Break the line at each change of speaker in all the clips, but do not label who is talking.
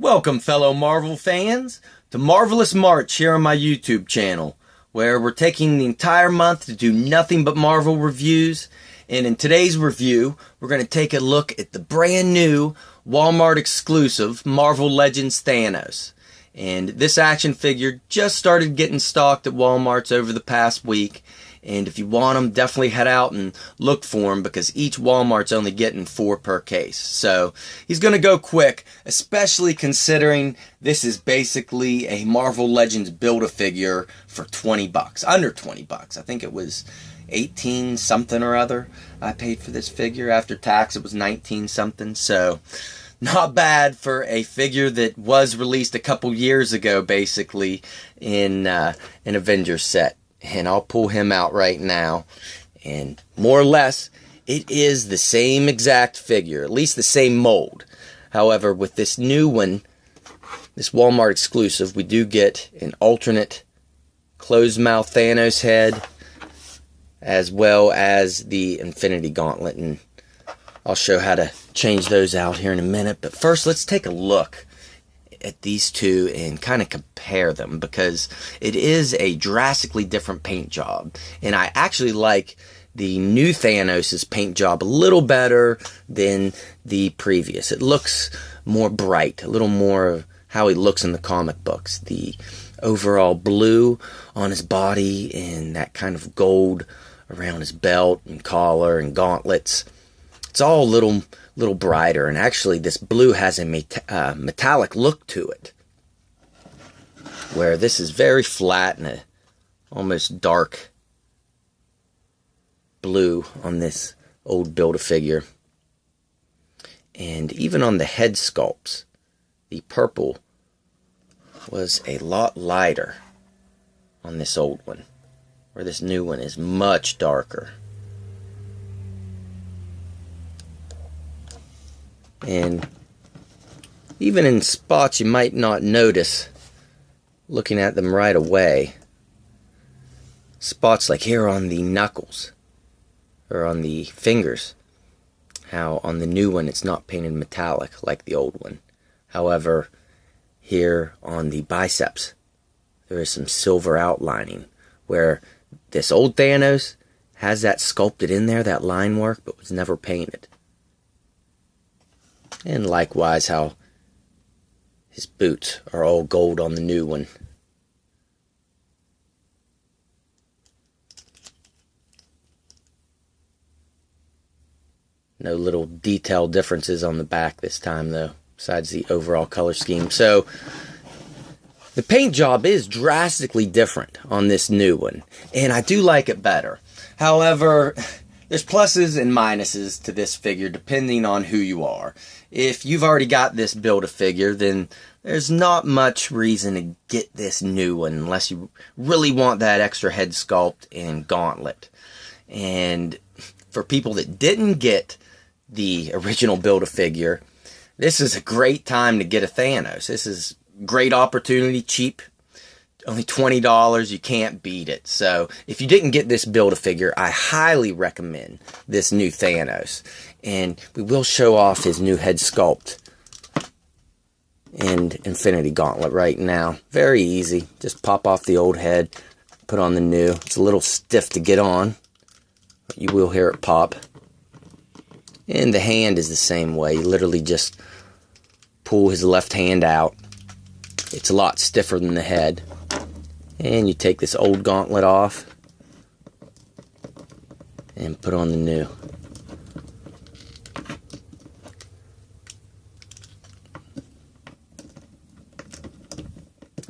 Welcome, fellow Marvel fans, to Marvelous March here on my YouTube channel, where we're taking the entire month to do nothing but Marvel reviews. And in today's review, we're going to take a look at the brand new Walmart exclusive Marvel Legends Thanos. And this action figure just started getting stocked at Walmart's over the past week. And if you want them, definitely head out and look for them, because each Walmart's only getting 4 per case. So he's going to go quick, especially considering this is basically a Marvel Legends Build-A-Figure for 20 bucks, under 20 bucks. I think it was 18 something or other I paid for this figure. After tax, it was 19 something. So not bad for a figure that was released a couple years ago, basically, in an Avengers set. And I'll pull him out right now. And more or less, it is the same exact figure, at least the same mold. However, with this new one, this Walmart exclusive, we do get an alternate closed mouth Thanos head, as well as the Infinity Gauntlet. And I'll show how to change those out here in a minute. But first, let's take a look at these two and kind of compare them, because it is a drastically different paint job. And I actually like the new Thanos' paint job a little better than the previous. It looks more bright, a little more of how he looks in the comic books. The overall blue on his body and that kind of gold around his belt and collar and gauntlets. It's all a little brighter, and actually this blue has a metallic look to it, where this is very flat and a almost dark blue on this old Build-A-Figure. And even on the head sculpts, the purple was a lot lighter on this old one, where this new one is much darker. And even in spots you might not notice looking at them right away, spots like here on the knuckles or on the fingers, how on the new one it's not painted metallic like the old one. However, here on the biceps there is some silver outlining, where this old Thanos has that sculpted in there, that line work, but was never painted. And likewise how his boots are all gold on the new one. No little detail differences on the back this time though, besides the overall color scheme. So the paint job is drastically different on this new one, and I do like it better. However, there's pluses and minuses to this figure depending on who you are. If you've already got this Build-A-Figure, then there's not much reason to get this new one unless you really want that extra head sculpt and gauntlet. And for people that didn't get the original Build-A-Figure, this is a great time to get a Thanos. This is a great opportunity, cheap. Only $20, you can't beat it. So if you didn't get this Build-A-Figure, I highly recommend this new Thanos. And we will show off his new head sculpt and Infinity Gauntlet right now. Very easy. Just pop off the old head, put on the new. It's a little stiff to get on, but you will hear it pop. And the hand is the same way. You literally just pull his left hand out. It's a lot stiffer than the head. And you take this old gauntlet off and put on the new.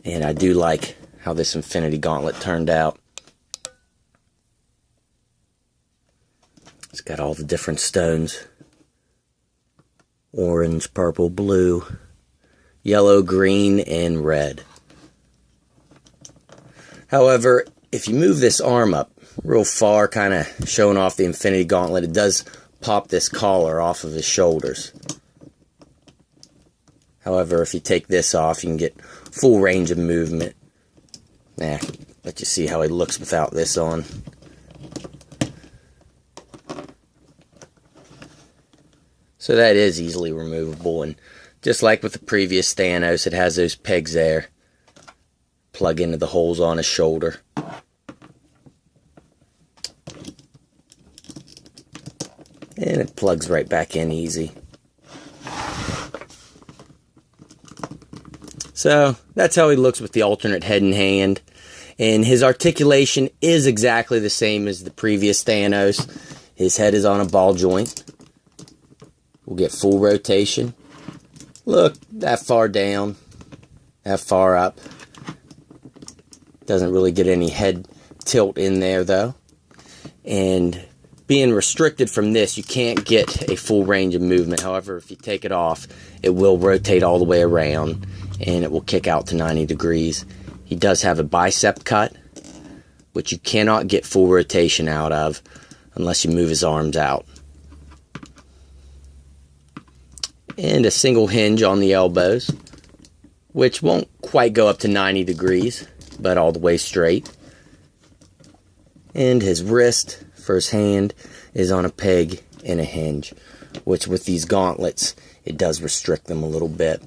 And I do like how this Infinity Gauntlet turned out. It's got all the different stones. Orange, purple, blue, yellow, green, and red. However, if you move this arm up real far, kind of showing off the Infinity Gauntlet, it does pop this collar off of his shoulders. However, if you take this off, you can get full range of movement. Let you see how he looks without this on. So that is easily removable, and Just like with the previous Thanos, it has those pegs there. Plug into the holes on his shoulder. And it plugs right back in easy. So that's how he looks with the alternate head and hand. And his articulation is exactly the same as the previous Thanos. His head is on a ball joint. We'll get full rotation. Look, that far down, that far up. Doesn't really get any head tilt in there though. And being restricted from this, you can't get a full range of movement. However, if you take it off, it will rotate all the way around and it will kick out to 90 degrees. He does have a bicep cut, which you cannot get full rotation out of unless you move his arms out. And a single hinge on the elbows, which won't quite go up to 90 degrees, but all the way straight. And his wrist for his hand is on a peg and a hinge, which with these gauntlets, it does restrict them a little bit.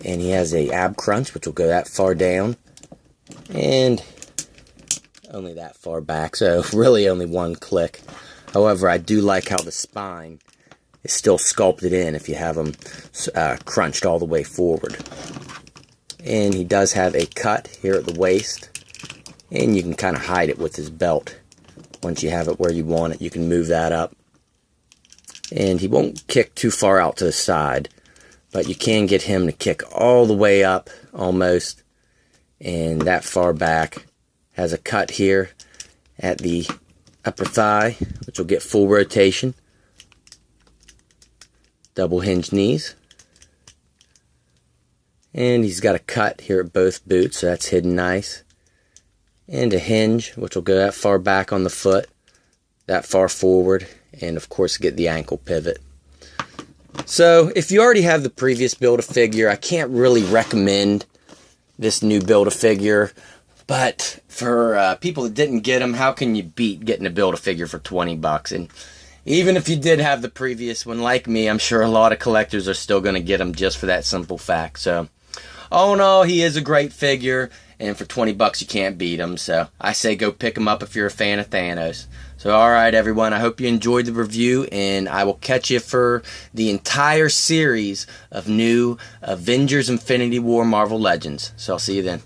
And he has a ab crunch, which will go that far down, and only that far back, so really only one click. However, I do like how the spine is still sculpted in if you have them crunched all the way forward. And he does have a cut here at the waist, and you can kind of hide it with his belt. Once you have it where you want it, you can move that up. And he won't kick too far out to the side, but you can get him to kick all the way up almost, and that far back. Has a cut here at the upper thigh, which will get full rotation. Double hinge knees. And he's got a cut here at both boots, so that's hidden nice. And a hinge, which will go that far back on the foot, that far forward, and of course get the ankle pivot. So if you already have the previous Build-A-Figure, I can't really recommend this new Build-A-Figure. But for people that didn't get them, how can you beat getting a Build-A-Figure for 20 bucks? And even if you did have the previous one, like me, I'm sure a lot of collectors are still going to get them just for that simple fact. So, all in all, he is a great figure, and for 20 bucks you can't beat him. So, I say go pick him up if you're a fan of Thanos. So, alright everyone, I hope you enjoyed the review, and I will catch you for the entire series of new Avengers Infinity War Marvel Legends. So, I'll see you then.